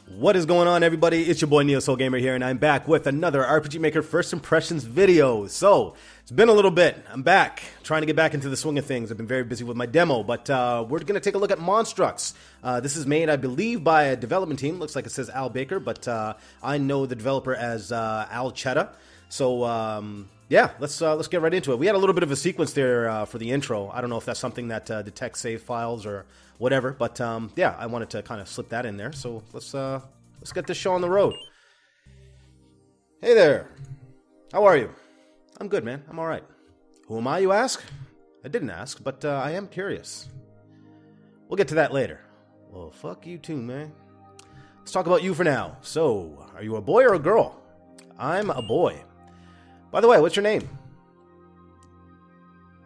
What is going on, everybody? It's your boy NeoSoulGamer here, and I'm back with another RPG Maker First Impressions video. So, it's been a little bit. I'm back, trying to get back into the swing of things. I've been very busy with my demo, but we're going to take a look at Monstructs. This is made, I believe, by a development team. Looks like it says Al Baker, but I know the developer as Al Cheddah. So, yeah, let's get right into it. We had a little bit of a sequence there for the intro. I don't know if that's something that detects save files or whatever, but yeah, I wanted to kind of slip that in there. So let's get this show on the road. Hey there, how are you? I'm good, man. I'm all right. Who am I, you ask? I didn't ask, but I am curious. We'll get to that later. Well, fuck you too, man. Let's talk about you for now. So, are you a boy or a girl? I'm a boy. By the way, what's your name?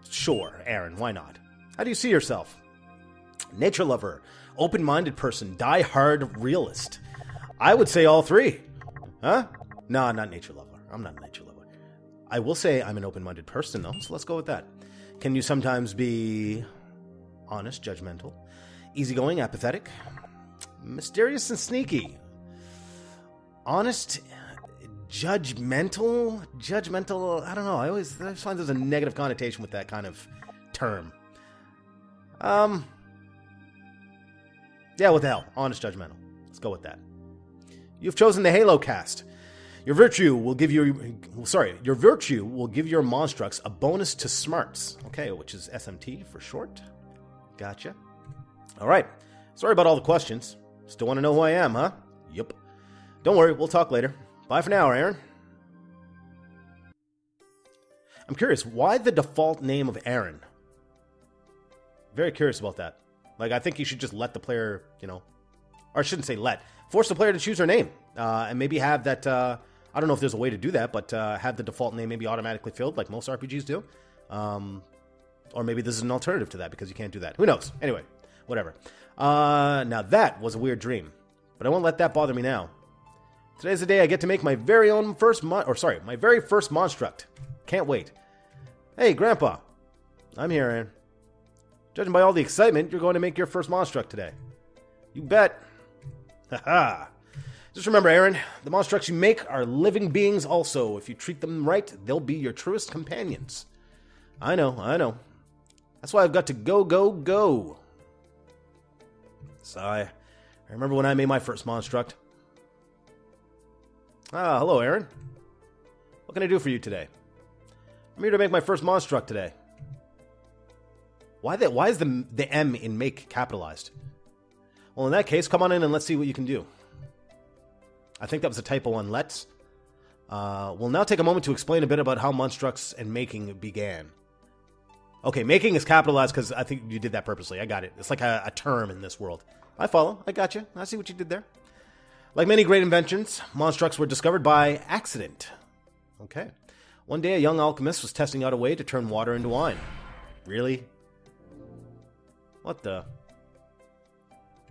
Sure, Aaron, why not? How do you see yourself? Nature lover, open-minded person, die-hard realist. I would say all three. Huh? No, not nature lover. I'm not a nature lover. I will say I'm an open-minded person, though, so let's go with that. Can you sometimes be honest, judgmental, easygoing, apathetic, mysterious and sneaky, honest, judgmental, I don't know. I always find there's a negative connotation with that kind of term. Yeah, what the hell? Honest, judgmental. Let's go with that. You've chosen the Halo cast. Your virtue will give your Monstructs a bonus to smarts. Okay, which is SMT for short. Gotcha. All right. Sorry about all the questions. Still want to know who I am, huh? Yup. Don't worry, we'll talk later. Bye for now, Aaron. I'm curious, why the default name of Aaron? Very curious about that. Like, I think you should just let the player, or I shouldn't say let, force the player to choose their name. And maybe have that, I don't know if there's a way to do that, but have the default name maybe automatically filled like most RPGs do. Or maybe this is an alternative to that because you can't do that. Who knows? Anyway, whatever. Now that was a weird dream, but I won't let that bother me now. Today's the day I get to make my very first Monstruct. Can't wait. Hey, Grandpa. I'm here, Aaron. Judging by all the excitement, you're going to make your first Monstruct today. You bet. Haha. Just remember, Aaron, the Monstructs you make are living beings also. If you treat them right, they'll be your truest companions. I know. That's why I've got to go. Sigh. I remember when I made my first Monstruct. Hello, Aaron. What can I do for you today? I'm here to make my first Monstruct today. Why is the M in make capitalized? Well, in that case, come on in and let's see what you can do. I think that was a typo on let's. We'll now take a moment to explain a bit about how Monstructs and making began. Okay, making is capitalized because I think you did that purposely. I got it. It's like a term in this world. I follow. I got you. I see what you did there. Like many great inventions, Monstructs were discovered by accident. Okay. One day, a young alchemist was testing out a way to turn water into wine. Really? What the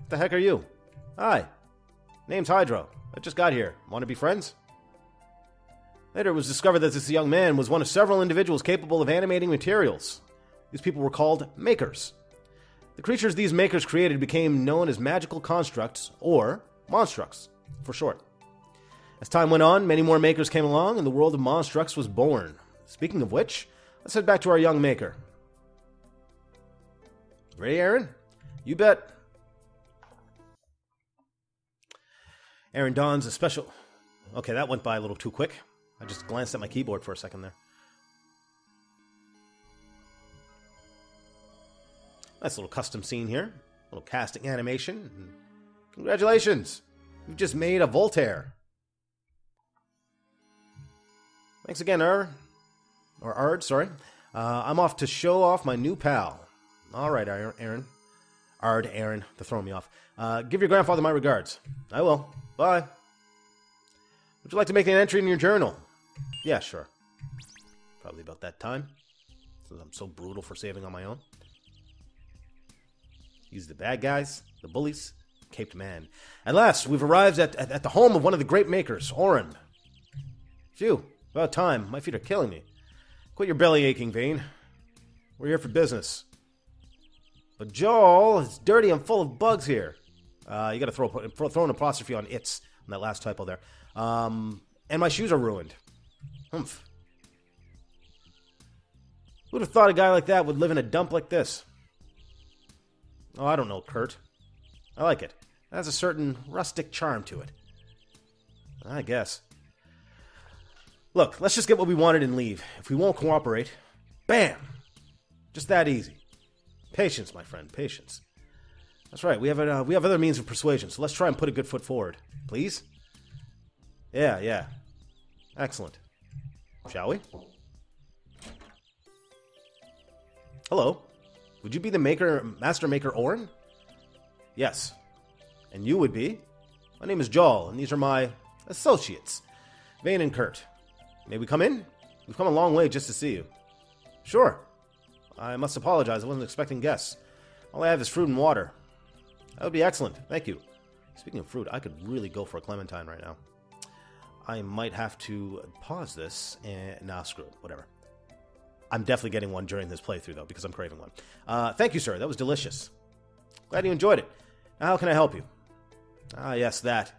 heck are you? Hi. Name's Hydro. I just got here. Want to be friends? Later, it was discovered that this young man was one of several individuals capable of animating materials. These people were called makers. The creatures these makers created became known as magical constructs, or Monstructs, for short. As time went on, many more makers came along, and the world of Monstructs was born. Speaking of which, let's head back to our young maker. Ready, Aaron? You bet. Aaron dons a special... Okay, that went by a little too quick. I just glanced at my keyboard for a second there. Nice little custom scene here. A little casting animation. Congratulations! You've just made a Voltaire. Thanks again, Aaron. Or Ard, sorry. I'm off to show off my new pal. All right, Aaron. Aaron. They're throwing me off. Give your grandfather my regards. I will. Bye. Would you like to make an entry in your journal? Yeah, sure. Probably about that time. Since I'm so brutal for saving on my own. He's the bad guys, the bullies, Caped Man. At last, we've arrived at the home of one of the great makers, Oren. Phew, about time. My feet are killing me. Quit your belly aching, Vane. We're here for business. But Joel, it's dirty and full of bugs here. You got to throw an apostrophe on its on that last typo there. And my shoes are ruined. Humph. Who'd have thought a guy like that would live in a dump like this? Oh, I don't know, Kurt. I like it. It has a certain rustic charm to it. I guess. Look, let's just get what we wanted and leave. If we won't cooperate, bam! Just that easy. Patience, my friend, patience. That's right, we have other means of persuasion, so let's try and put a good foot forward. Please? Yeah. Excellent. Shall we? Hello. Would you be the master maker Orin? Yes. And you would be? My name is Jal, and these are my associates, Vane and Kurt. May we come in? We've come a long way just to see you. Sure. I must apologize, I wasn't expecting guests. All I have is fruit and water. That would be excellent, thank you. Speaking of fruit, I could really go for a clementine right now. I might have to pause this and... Nah, screw it, whatever. I'm definitely getting one during this playthrough, though, because I'm craving one. Thank you, sir. That was delicious. Glad you enjoyed it. Now, how can I help you? Ah, yes, that.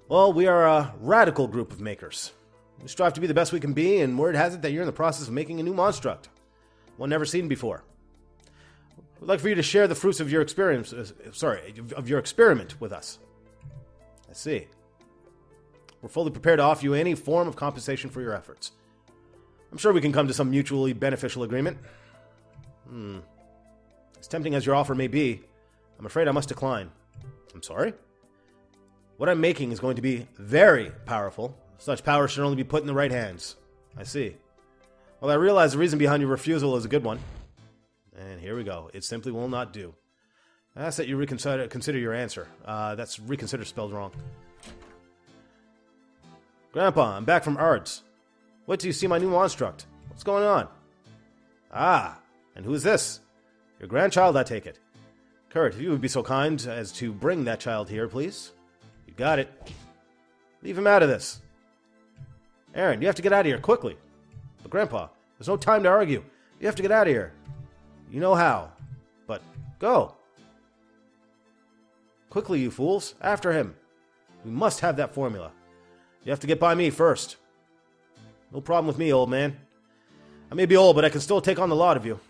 Well, we are a radical group of makers. We strive to be the best we can be, and word has it that you're in the process of making a new Monstruct. One never seen before. We'd like for you to share the fruits of your experience... of your experiment with us. I see. We're fully prepared to offer you any form of compensation for your efforts. I'm sure we can come to some mutually beneficial agreement. As tempting as your offer may be, I'm afraid I must decline. I'm sorry? What I'm making is going to be very powerful. Such power should only be put in the right hands. I see. Well, I realize the reason behind your refusal is a good one. And here we go. It simply will not do. I ask that you consider your answer. That's reconsider spelled wrong. Grandpa, I'm back from Ards. Wait till you see my new Monstruct. What's going on? Ah, and who is this? Your grandchild, I take it. Kurt, if you would be so kind as to bring that child here, please. You got it. Leave him out of this. Aaron, you have to get out of here, quickly. But Grandpa, there's no time to argue. You have to get out of here. You know how. But go. Quickly, you fools. After him. We must have that formula. You have to get by me first. No problem with me, old man. I may be old, but I can still take on the lot of you.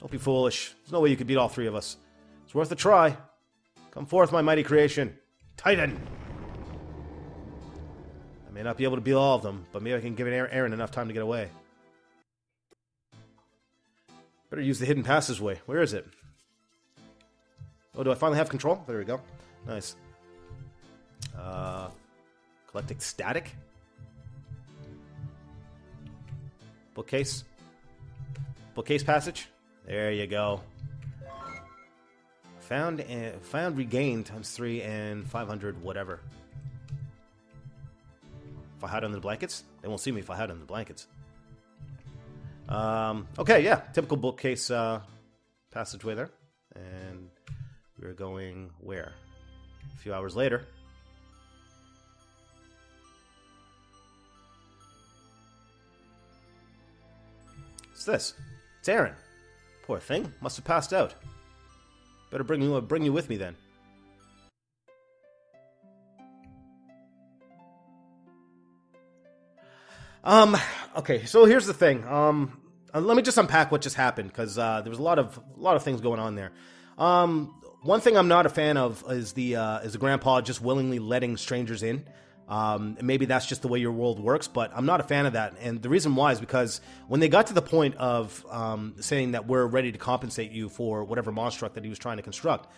Don't be foolish. There's no way you could beat all three of us. It's worth a try. Come forth, my mighty creation. Titan! I may not be able to beat all of them, but maybe I can give Aaron enough time to get away. Better use the hidden passageway. Where is it? Oh, do I finally have control? There we go. Nice. Collecting static? Bookcase? Bookcase passage? There you go. Found regained times 3 and 500 whatever. If I hide under the blankets? They won't see me if I hide under the blankets. Okay, yeah. Typical bookcase passageway there. And we're going where? A few hours later. What's this? It's Aaron. Poor thing. Must have passed out. Better bring you with me then. Okay, so here's the thing. Let me just unpack what just happened, because there was a lot of things going on there. One thing I'm not a fan of is the grandpa just willingly letting strangers in. Maybe that's just the way your world works, but I'm not a fan of that. And the reason why is because when they got to the point of saying that we're ready to compensate you for whatever Monstruct that he was trying to construct,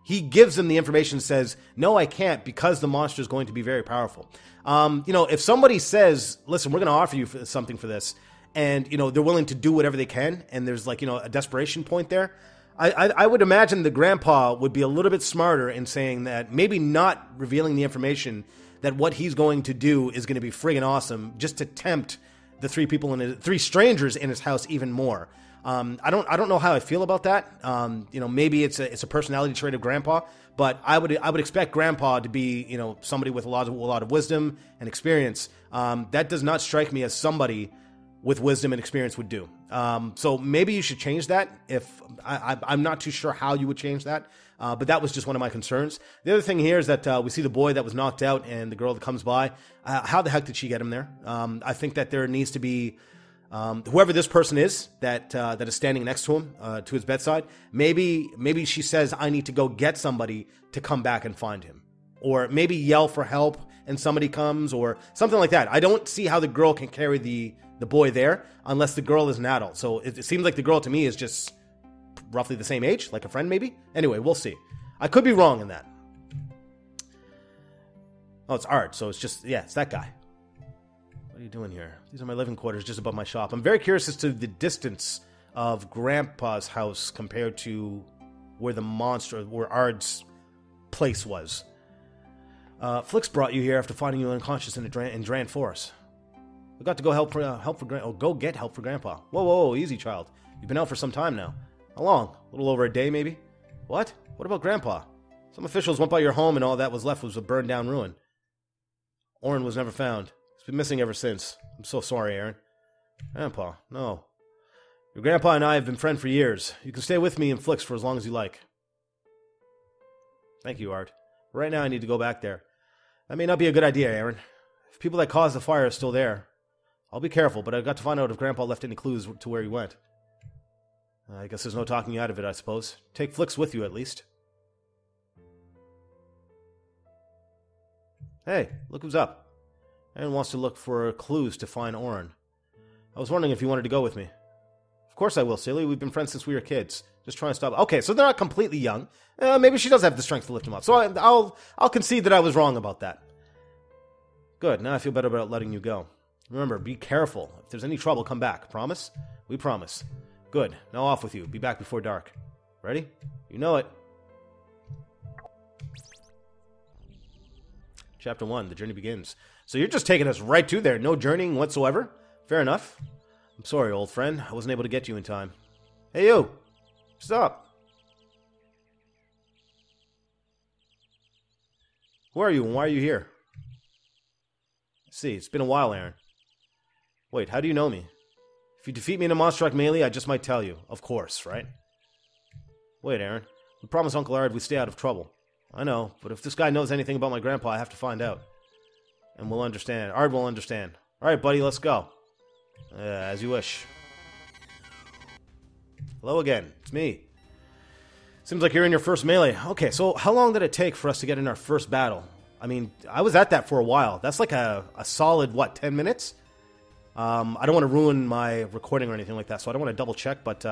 he gives them the information and says, no, I can't, because the monster is going to be very powerful. If somebody says, listen, we're going to offer you something for this, and, they're willing to do whatever they can, and there's a desperation point there, I would imagine the grandpa would be a little bit smarter in saying that maybe not revealing the information that what he's going to do is going to be friggin' awesome, just to tempt the three strangers in his house even more. I don't know how I feel about that. Maybe it's a personality trait of grandpa, but I would expect grandpa to be somebody with a lot of wisdom and experience. That does not strike me as somebody with wisdom and experience would do. So maybe you should change that. If I'm not too sure how you would change that. But that was just one of my concerns. The other thing here is that we see the boy that was knocked out and the girl that comes by. How the heck did she get him there? I think that there needs to be whoever this person is that is standing next to him, to his bedside. Maybe she says, "I need to go get somebody to come back and find him," or maybe yell for help and somebody comes, or something like that. I don't see how the girl can carry the boy there unless the girl is an adult. So it seems like the girl to me is just roughly the same age, like a friend maybe. Anyway, we'll see. I could be wrong in that. Oh, it's Art, so it's just, yeah, it's that guy. What are you doing here? These are my living quarters just above my shop. I'm very curious as to the distance of Grandpa's house compared to where where Ard's place was. Flix brought you here after finding you unconscious in Dran Forest. We got to go go get help for Grandpa. Whoa, easy, child. You've been out for some time now. How long? A little over a day, maybe? What? What about Grandpa? Some officials went by your home and all that was left was a burned-down ruin. Oren was never found. He's been missing ever since. I'm so sorry, Aaron. Grandpa, no. Your grandpa and I have been friends for years. You can stay with me and Flix for as long as you like. Thank you, Art. Right now I need to go back there. That may not be a good idea, Aaron. If people that caused the fire are still there, I'll be careful, but I've got to find out if Grandpa left any clues to where he went. I guess there's no talking you out of it, I suppose. Take Flix with you, at least. Hey, look who's up. Aaron wants to look for clues to find Oren. I was wondering if you wanted to go with me. Of course I will, silly. We've been friends since we were kids. Just try and stop. Okay, so they're not completely young. Maybe she does have the strength to lift him up. So I'll concede that I was wrong about that. Good, now I feel better about letting you go. Remember, be careful. If there's any trouble, come back. Promise? We promise. Good, now off with you. Be back before dark. Ready? You know it. Chapter 1, the journey begins. So you're just taking us right to there. No journeying whatsoever? Fair enough. I'm sorry, old friend. I wasn't able to get you in time. Hey, you! Stop! Who are you and why are you here? See, it's been a while, Aaron. Wait, how do you know me? If you defeat me in a Monstruct melee, I just might tell you. Of course, right? Wait, Aaron. We promised Uncle Ard we'd stay out of trouble. I know, but if this guy knows anything about my grandpa, I have to find out. And we'll understand. Ard will understand. Alright, buddy, let's go. As you wish. Hello again. It's me. Seems like you're in your first melee. Okay, so how long did it take for us to get in our first battle? I mean, I was at that for a while. That's like a solid, 10 minutes? I don't want to ruin my recording or anything like that, so I don't want to double check, but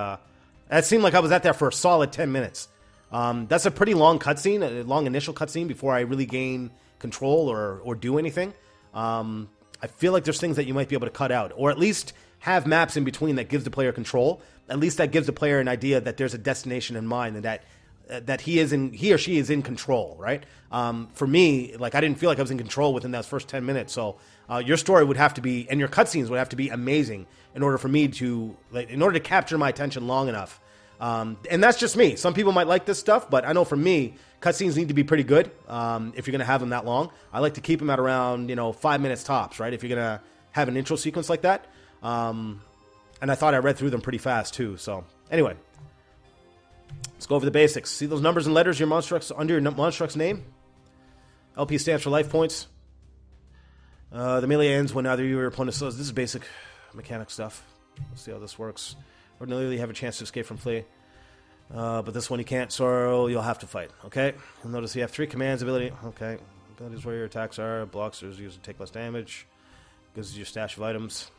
it seemed like I was at there for a solid 10 minutes. That's a pretty long cutscene, a long initial cutscene before I really gain control or do anything. I feel like there's things that you might be able to cut out, or at least have maps in between that gives the player control. At least that gives the player an idea that there's a destination in mind and that he or she is in control, right? For me, like, I didn't feel like I was in control within those first 10 minutes. So your story would have to be, and your cutscenes would have to be amazing in order for me to, in order to capture my attention long enough. And that's just me. Some people might like this stuff, but I know for me, cutscenes need to be pretty good if you're going to have them that long. I like to keep them at around, 5 minutes tops, right? If you're going to have an intro sequence like that. And I thought I read through them pretty fast, too. So, anyway. Let's go over the basics. See those numbers and letters under your Monstruct's name? LP stands for life points. The melee ends when either you or your opponent slows. This is basic mechanic stuff. Let's see how this works. Ordinarily, you have a chance to escape from flee. But this one you can't, so you'll have to fight. Okay? You'll notice you have 3 commands ability. Okay. That is where your attacks are. Blocks are used to take less damage. Gives you your stash of items.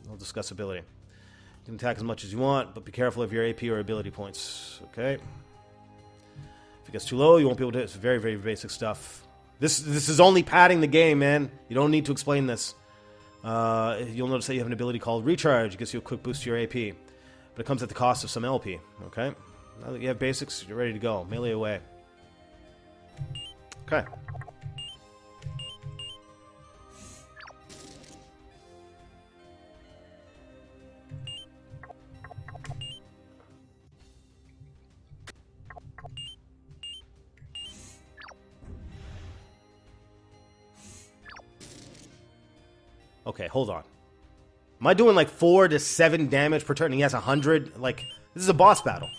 We'll discuss ability. You can attack as much as you want, but be careful of your AP or ability points. Okay? If it gets too low, you won't be able to... It's very, very basic stuff. This is only padding the game, man. You don't need to explain this. You'll notice that you have an ability called Recharge. It gives you a quick boost to your AP. But it comes at the cost of some LP. Okay? Now that you have basics, you're ready to go. Melee away. Okay. Okay, hold on. Am I doing like 4 to 7 damage per turn and he has 100? Like, this is a boss battle.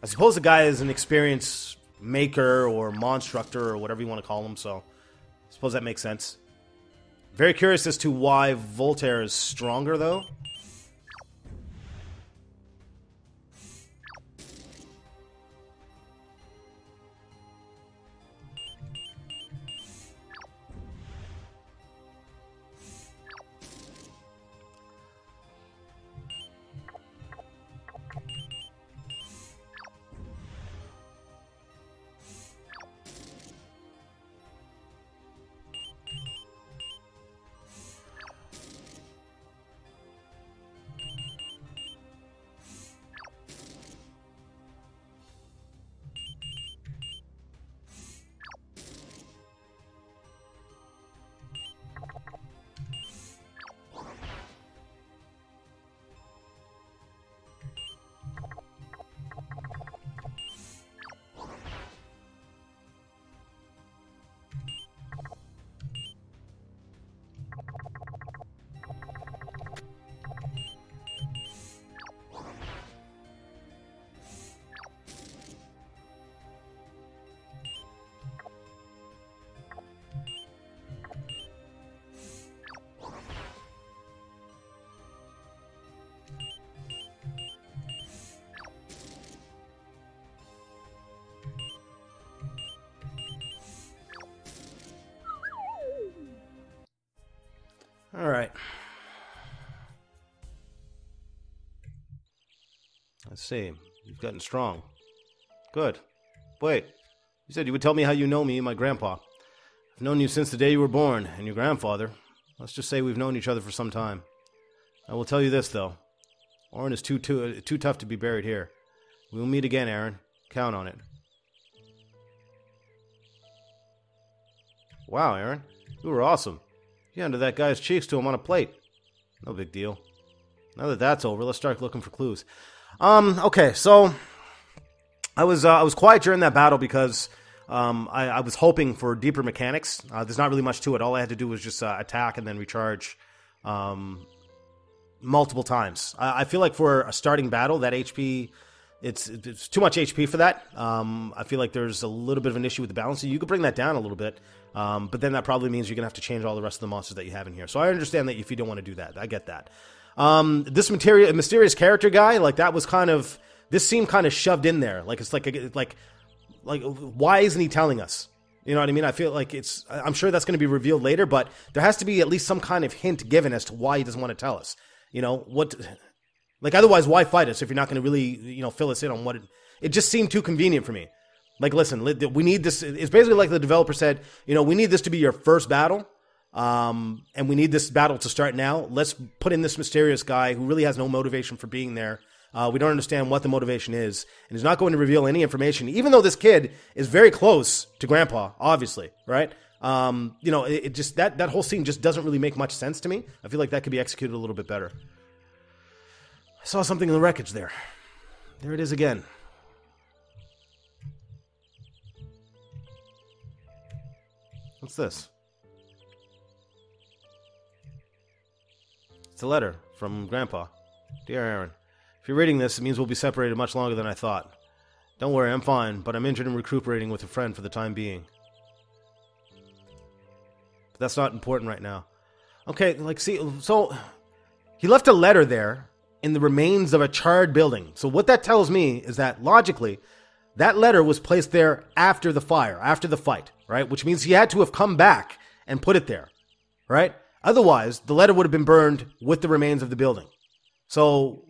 I suppose the guy is an experienced maker or monstructor or whatever you want to call him, so I suppose that makes sense. Very curious as to why Voltaire is stronger, though. All right. Let's see. You've gotten strong. Good. Wait. You said you would tell me how you know me and my grandpa. I've known you since the day you were born, and your grandfather. Let's just say we've known each other for some time. I will tell you this, though. Orin is too tough to be buried here. We will meet again, Aaron. Count on it. Wow, Aaron. You were awesome. You handed that guy's cheeks to him on a plate. No big deal. Now that that's over, let's start looking for clues. Okay, so I was quiet during that battle because I was hoping for deeper mechanics. There's not really much to it. All I had to do was just attack and then recharge multiple times. I feel like for a starting battle, that HP, it's too much HP for that. I feel like there's a little bit of an issue with the balance. So you could bring that down a little bit. But then that probably means you're going to have to change all the rest of the monsters that you have in here. So I understand that if you don't want to do that. I get that. This mysterious character guy, like that was kind of, this seemed kind of shoved in there. Like, it's like, why isn't he telling us? You know what I mean? I feel like I'm sure that's going to be revealed later, but there has to be at least some kind of hint given as to why he doesn't want to tell us. You know, otherwise why fight us if you're not going to really, fill us in on what it just seemed too convenient for me. Like, listen, we need this. It's basically like the developer said, we need this to be your first battle. And we need this battle to start now. Let's put in this mysterious guy who really has no motivation for being there. We don't understand what the motivation is. And he's not going to reveal any information, even though this kid is very close to Grandpa, obviously, right? It just, that whole scene just doesn't really make much sense to me. I feel like that could be executed a little bit better. I saw something in the wreckage there. There it is again. What's this? It's a letter from Grandpa. Dear Aaron, if you're reading this, it means we'll be separated much longer than I thought. Don't worry, I'm fine, but I'm injured and recuperating with a friend for the time being. But that's not important right now. Okay, so he left a letter there in the remains of a charred building. So what that tells me is that, logically, that letter was placed there after the fire, after the fight, right? Which means he had to have come back and put it there, right? Otherwise, the letter would have been burned with the remains of the building. So,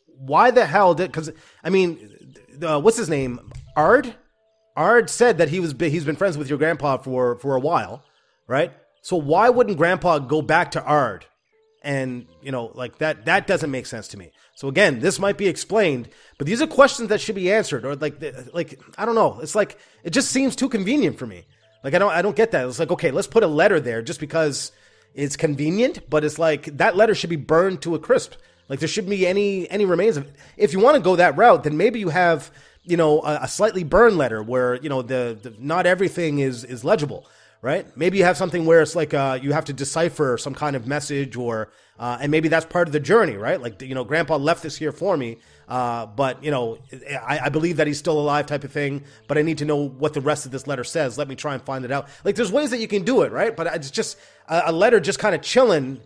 why the hell did... Because, what's his name? Ard? Ard said that he's been friends with your grandpa for a while, right? So why wouldn't Grandpa go back to Ard? And, that doesn't make sense to me. So again, this might be explained, but these are questions that should be answered. Or I don't know. It's like, it just seems too convenient for me. Like, I don't get that. It's like, okay, let's put a letter there just because it's convenient, but it's like, that letter should be burned to a crisp. Like, there shouldn't be any remains of it. If you want to go that route, then maybe you have, a slightly burned letter where, the not everything is legible, right? Maybe you have something where it's like you have to decipher some kind of message, or and maybe that's part of the journey, right? Like, you know, Grandpa left this here for me, but, you know, I believe that he's still alive type of thing, but I need to know what the rest of this letter says. Let me try and find it out. Like, there's ways that you can do it, right? But it's just a letter just kind of chilling,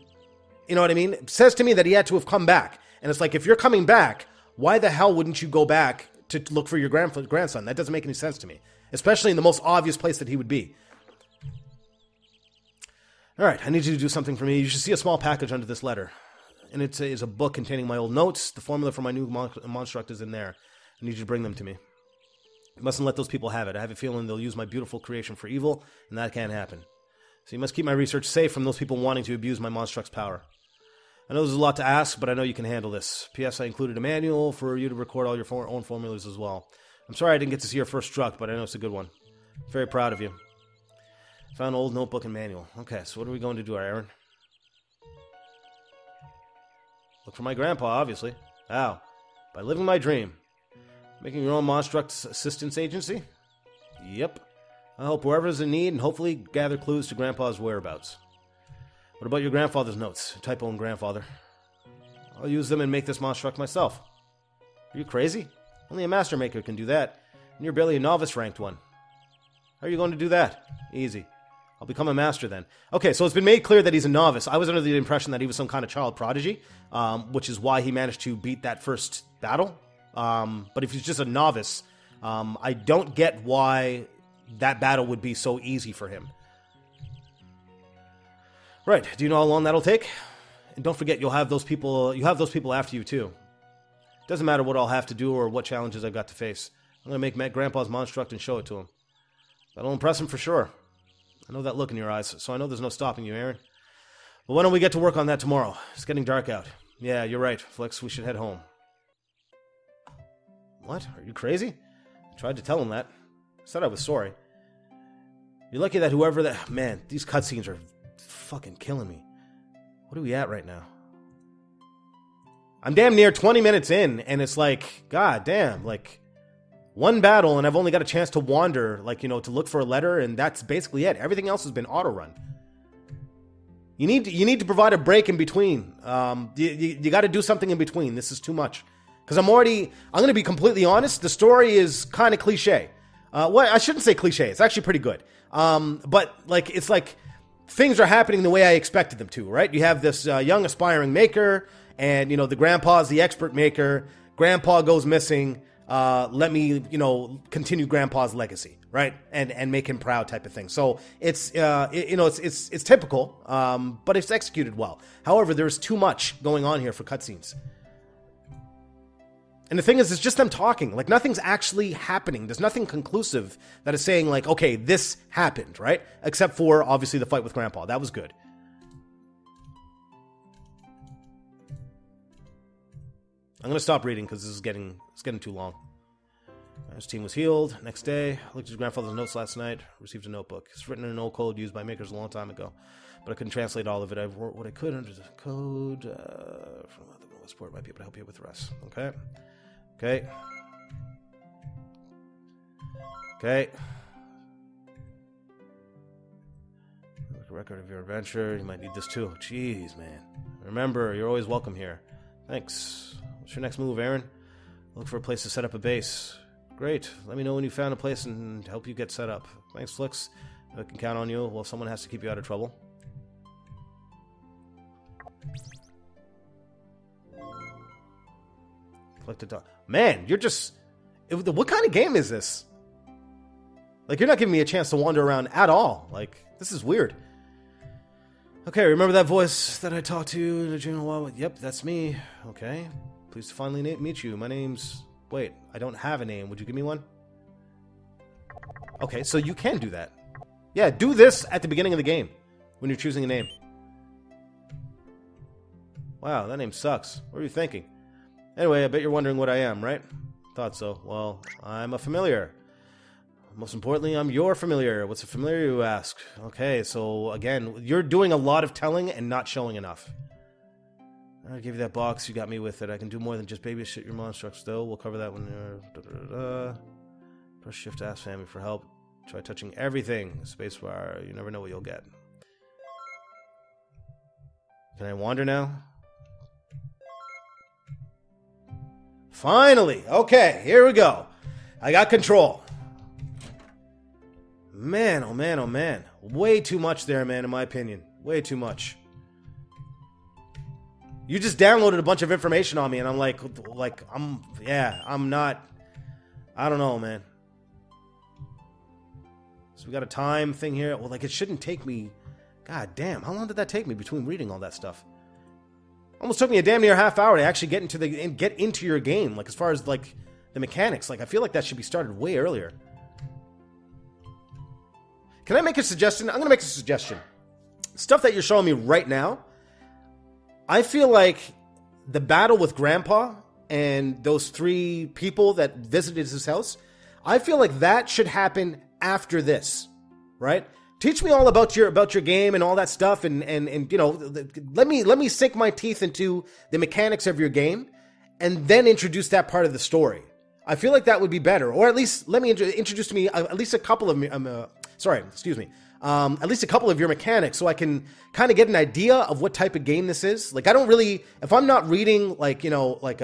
you know what I mean? It says to me that he had to have come back. And it's like, if you're coming back, why the hell wouldn't you go back to look for your grandson? That doesn't make any sense to me, especially in the most obvious place that he would be. All right, I need you to do something for me. You should see a small package under this letter. And it is a book containing my old notes. The formula for my new Monstruct is in there. I need you to bring them to me. You mustn't let those people have it. I have a feeling they'll use my beautiful creation for evil, and that can't happen. So you must keep my research safe from those people wanting to abuse my Monstruct's power. I know there's a lot to ask, but I know you can handle this. P.S. I included a manual for you to record all your own formulas as well. I'm sorry I didn't get to see your first struct, but I know it's a good one. I'm very proud of you. Found an old notebook and manual. Okay, so what are we going to do, Aaron? Look for my grandpa, obviously. How? By living my dream. Making your own Monstruct's assistance agency? Yep. I help whoever's in need and hopefully gather clues to Grandpa's whereabouts. What about your grandfather's notes? Typo and grandfather. I'll use them and make this Monstruct myself. Are you crazy? Only a master maker can do that. And you're barely a novice ranked one. How are you going to do that? Easy. I'll become a master then. Okay, so it's been made clear that he's a novice. I was under the impression that he was some kind of child prodigy, which is why he managed to beat that first battle. But if he's just a novice, I don't get why that battle would be so easy for him. Right, do you know how long that'll take? And don't forget, you have those people after you too. Doesn't matter what I'll have to do or what challenges I've got to face. I'm going to make Grandpa's Monstruct and show it to him. That'll impress him for sure. I know that look in your eyes, so I know there's no stopping you, Aaron. But why don't we get to work on that tomorrow? It's getting dark out. Yeah, you're right, Flix. We should head home. What? Are you crazy? I tried to tell him that. I said I was sorry. You're lucky that whoever that... Man, these cutscenes are fucking killing me. What are we at right now? I'm damn near 20 minutes in, and it's like, god damn, like... One battle, and I've only got a chance to wander, like, you know, to look for a letter, and that's basically it. Everything else has been auto-run. You need to provide a break in between. You got to do something in between. This is too much. Because I'm going to be completely honest, the story is kind of cliche. Well, I shouldn't say cliche. It's actually pretty good. But, like, it's like things are happening the way I expected them to, right? You have this young aspiring maker, and, you know, the grandpa's the expert maker. Grandpa goes missing. Let me, you know, continue Grandpa's legacy, right? And make him proud type of thing. So it's, you know, it's typical, but it's executed well. However, there's too much going on here for cutscenes. And the thing is, it's just them talking. Like, nothing's actually happening. There's nothing conclusive that is saying, like, okay, this happened, right? Except for, obviously, the fight with Grandpa. That was good. I'm going to stop reading because this is getting too long. His team was healed. Next day, I looked at his grandfather's notes last night. Received a notebook. It's written in an old code used by makers a long time ago. But I couldn't translate all of it. I wrote what I could under the code. From the Westport might be able to help you with the rest. Okay. Okay. Okay. A record of your adventure. You might need this too. Jeez, man. Remember, you're always welcome here. Thanks. What's your next move, Aaron? Look for a place to set up a base. Great. Let me know when you found a place and help you get set up. Thanks, Flix. I can count on you. Well, someone has to keep you out of trouble. Collect a dog. Man, you're just... What kind of game is this? Like, you're not giving me a chance to wander around at all. Like, this is weird. Okay, remember that voice that I talked to in a dream a while? Yep, that's me. Okay. Pleased to finally meet you. My name's... Wait, I don't have a name. Would you give me one? Okay, so you can do that. Yeah, do this at the beginning of the game when you're choosing a name. Wow, that name sucks. What are you thinking? Anyway, I bet you're wondering what I am, right? Thought so. Well, I'm a familiar. Most importantly, I'm your familiar. What's a familiar, you ask? Okay, so again, you're doing a lot of telling and not showing enough. I gave you that box. You got me with it. I can do more than just babysit your Monstructs, though. We'll cover that when you're... Press shift to ask family for help. Try touching everything. Spacebar. You never know what you'll get. Can I wander now? Finally! Okay, here we go. I got control. Man, oh man, oh man. Way too much there, man, in my opinion. Way too much. You just downloaded a bunch of information on me, and I'm like, I'm not, I don't know, man. So we got a time thing here. Well, like, it shouldn't take me, god damn, how long did that take me between reading all that stuff? Almost took me a damn near half hour to actually get into your game, like, as far as, like, the mechanics. Like, I feel like that should be started way earlier. Can I make a suggestion? I'm gonna make a suggestion. Stuff that you're showing me right now, I feel like the battle with Grandpa and those 3 people that visited his house, I feel like that should happen after this, right? Teach me all about your game and all that stuff, and you know, let me sink my teeth into the mechanics of your game, and then introduce that part of the story. I feel like that would be better, or at least let me introduce to me at least a couple of at least a couple of your mechanics, so I can kind of get an idea of what type of game this is. Like, I don't really, if I'm not reading, like, you know, like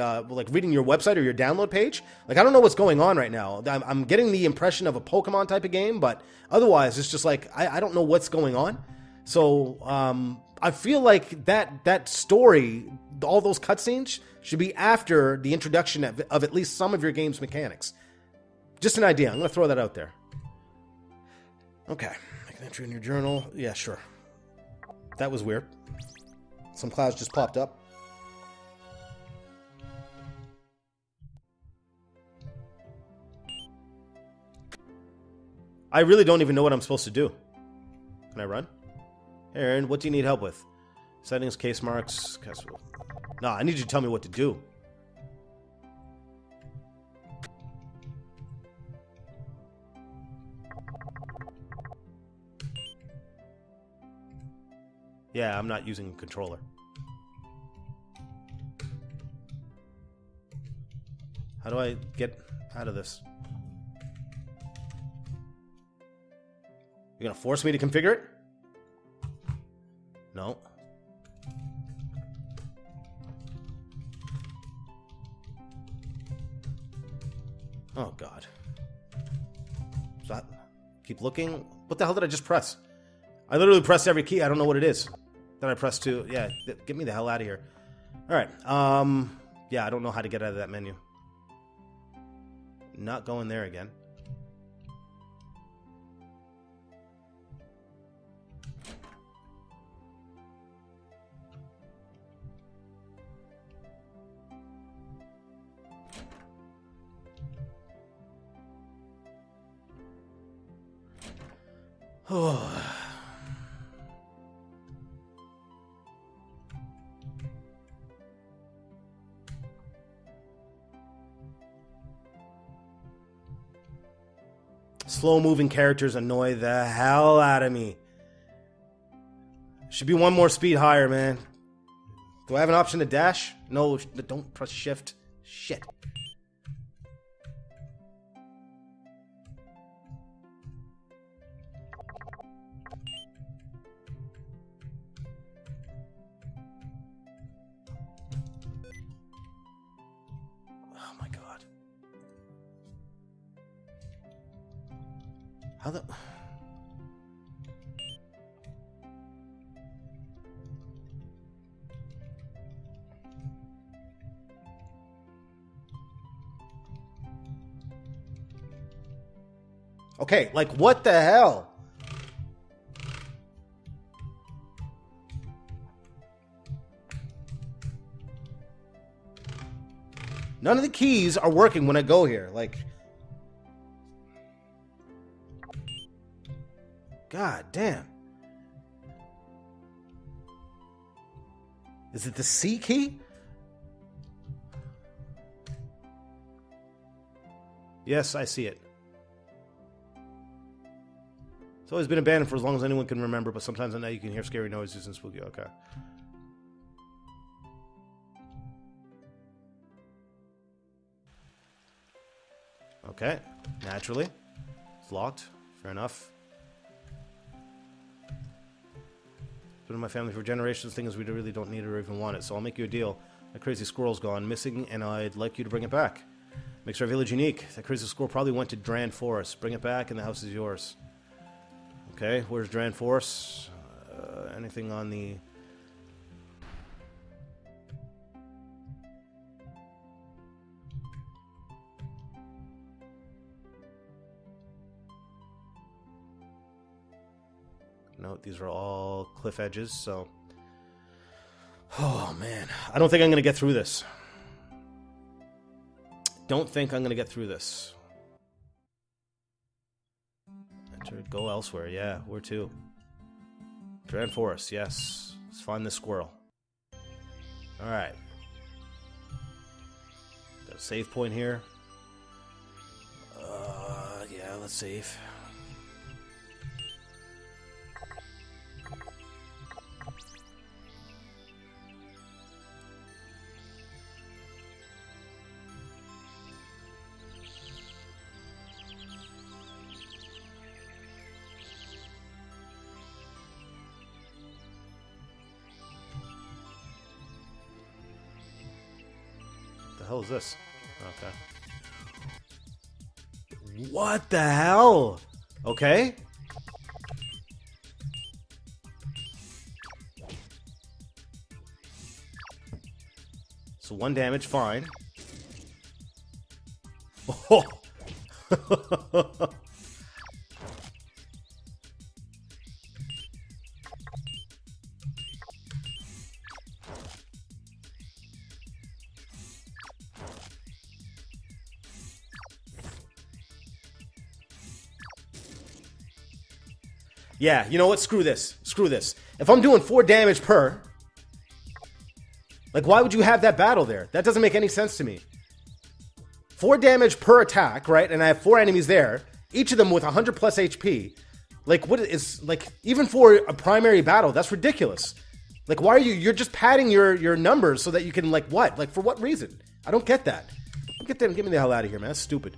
reading your website or your download page, like, I don't know what's going on right now. I'm getting the impression of a Pokemon type of game, but otherwise, it's just like, I don't know what's going on. So, I feel like that story, all those cutscenes, should be after the introduction of at least some of your game's mechanics. Just an idea. I'm going to throw that out there. Okay. Make an entry in your journal. Yeah, sure. That was weird. Some clouds just popped up. I really don't even know what I'm supposed to do. Can I run? Aaron, what do you need help with? Settings, case marks. No, I need you to tell me what to do. Yeah, I'm not using a controller. How do I get out of this? You're gonna force me to configure it? No. Oh, God. Keep looking. What the hell did I just press? I literally pressed every key. I don't know what it is. Then I pressed 2. Yeah, get me the hell out of here. Alright. Yeah, I don't know how to get out of that menu. Not going there again. Oh. Slow-moving characters annoy the hell out of me. Should be one more speed higher, man. Do I have an option to dash? No, don't press shift. Shit. Oh my God. How the... Okay, like, what the hell? None of the keys are working when I go here. Like, God damn. Is it the C key? Yes, I see it. It's always been abandoned for as long as anyone can remember, but sometimes at night you can hear scary noises and spooky. Okay. Okay. Naturally. It's locked. Fair enough. It's been in my family for generations. Things we really don't need or even want it. So I'll make you a deal. That crazy squirrel's gone missing, and I'd like you to bring it back. Makes our village unique. That crazy squirrel probably went to Dran Forest. Bring it back, and the house is yours. Okay, where's Dran Forest? Anything on the... No, these are all cliff edges, so... Oh, man. I don't think I'm going to get through this. Don't think I'm going to get through this. Enter, go elsewhere. Yeah, where to? Dran Forest, yes. Let's find this squirrel. Alright. Got a save point here. Yeah, let's save. The hell is this? Okay. What the hell? Okay. So 1 damage, fine. Oh. Yeah, you know what? Screw this. Screw this. If I'm doing 4 damage per... Like, why would you have that battle there? That doesn't make any sense to me. 4 damage per attack, right? And I have 4 enemies there. Each of them with 100 plus HP. Like, what is... Like, even for a primary battle, that's ridiculous. Like, why are you... You're just padding your numbers so that you can, like, what? Like, for what reason? I don't get that. Get me the hell out of here, man. That's stupid.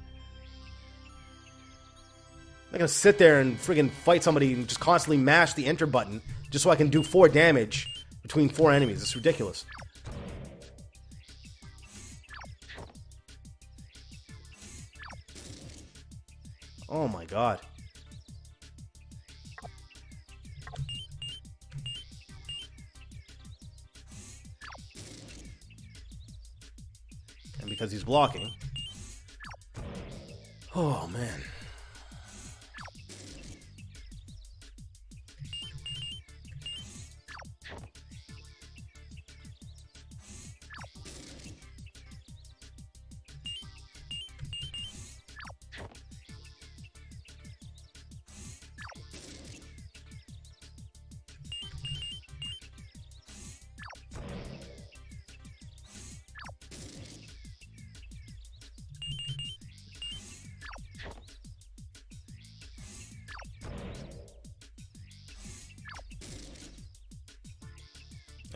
I'm not gonna sit there and friggin' fight somebody and just constantly mash the enter button just so I can do 4 damage between 4 enemies. It's ridiculous. Oh my god. And because he's blocking. Oh man.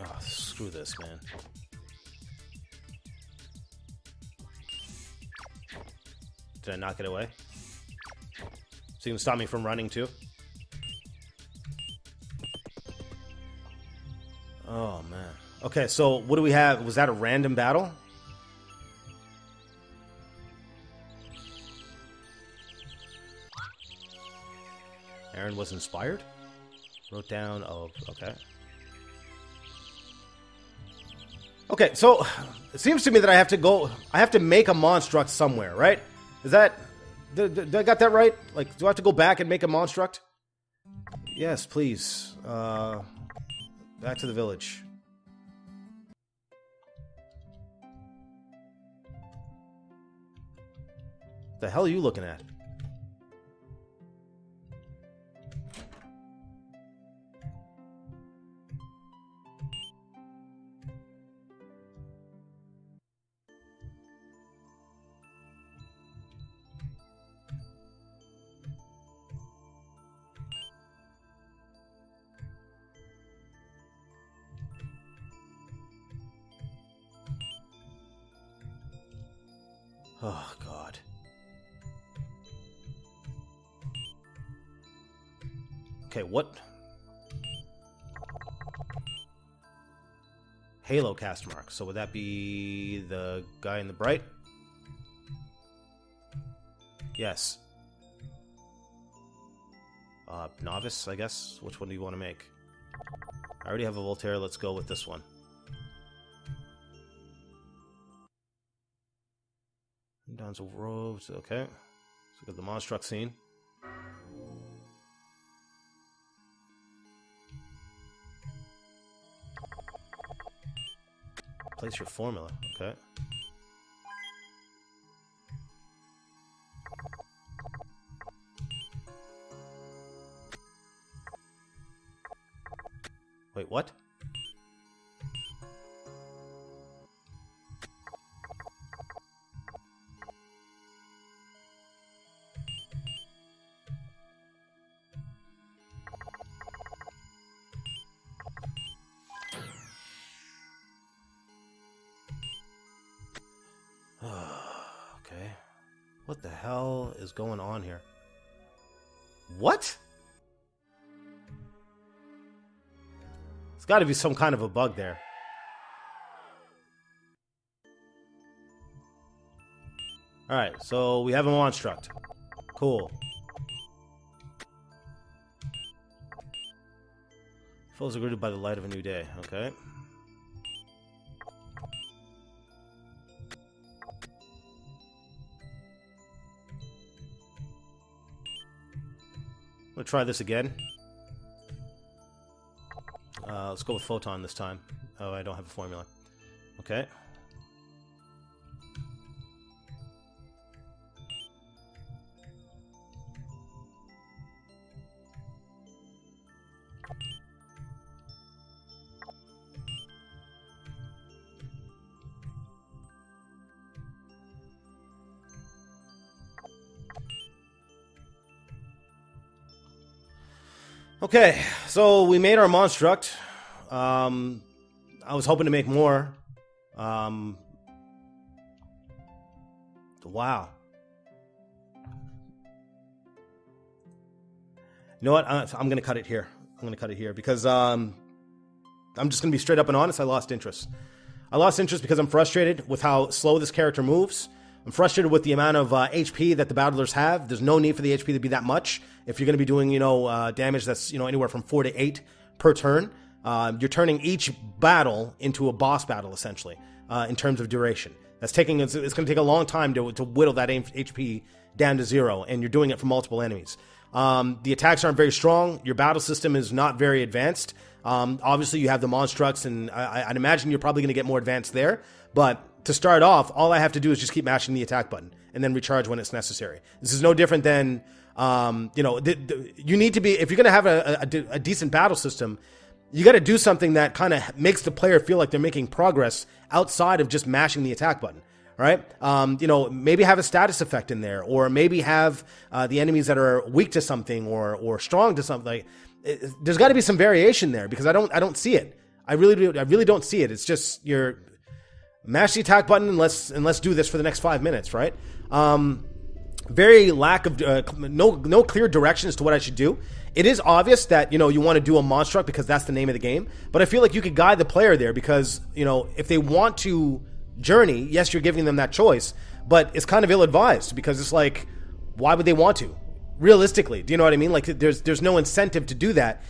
Oh, screw this, man. Did I knock it away? So you can stop me from running too? Oh, man. Okay, so what do we have? Was that a random battle? Aaron was inspired? Wrote down, oh, okay. Okay, so it seems to me that I have to make a Monstruct somewhere, right? Is that, did I got that right? Like, do I have to go back and make a Monstruct? Yes, please. Back to the village. The hell are you looking at? Oh, God. Okay, what? Halo cast mark. So would that be the guy in the bright? Yes. Novice, I guess. Which one do you want to make? I already have a Voltaire. Let's go with this one. Down to robes. Okay. Let's look at the Monstruct scene. Place your formula. Okay. Wait, what? Okay. What the hell is going on here? What? It's got to be some kind of a bug there. Alright, so we have a Monstruct. Cool. Foes are greeted by the light of a new day. Okay. I'm gonna try this again. Let's go with Photon this time. Oh, I don't have a formula. Okay. Okay, so we made our Monstruct. I was hoping to make more. Wow. You know what? I'm going to cut it here. I'm going to cut it here because I'm just going to be straight up and honest. I lost interest. I lost interest because I'm frustrated with how slow this character moves. I'm frustrated with the amount of HP that the battlers have. There's no need for the HP to be that much. If you're going to be doing, damage that's, anywhere from 4 to 8 per turn, you're turning each battle into a boss battle, essentially, in terms of duration. It's going to take a long time to whittle that HP down to 0, and you're doing it for multiple enemies. The attacks aren't very strong. Your battle system is not very advanced. Obviously, you have the Monstructs, and I'd imagine you're probably going to get more advanced there. But to start off, all I have to do is just keep mashing the attack button and then recharge when it's necessary. This is no different than, you need to be, if you're going to have a decent battle system, you got to do something that kind of makes the player feel like they're making progress outside of just mashing the attack button. Right? Maybe have a status effect in there, or maybe have the enemies that are weak to something or strong to something. There's got to be some variation there because I don't see it. I really don't see it. It's just you're mash the attack button and let's do this for the next 5 minutes, right? Very lack of no clear direction as to what I should do. It is obvious that you want to do a Monstruct because that's the name of the game, but I feel like you could guide the player there because if they want to journey, yes, you're giving them that choice, but it's kind of ill-advised because it's like, why would they want to? Realistically, do you know what I mean? Like, there's no incentive to do that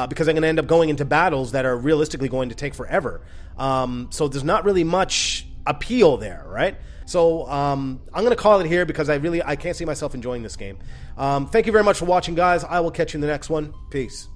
because I'm going to end up going into battles that are realistically going to take forever. So there's not really much appeal there, right? So I'm going to call it here because I can't see myself enjoying this game. Thank you very much for watching, guys. I will catch you in the next one. Peace.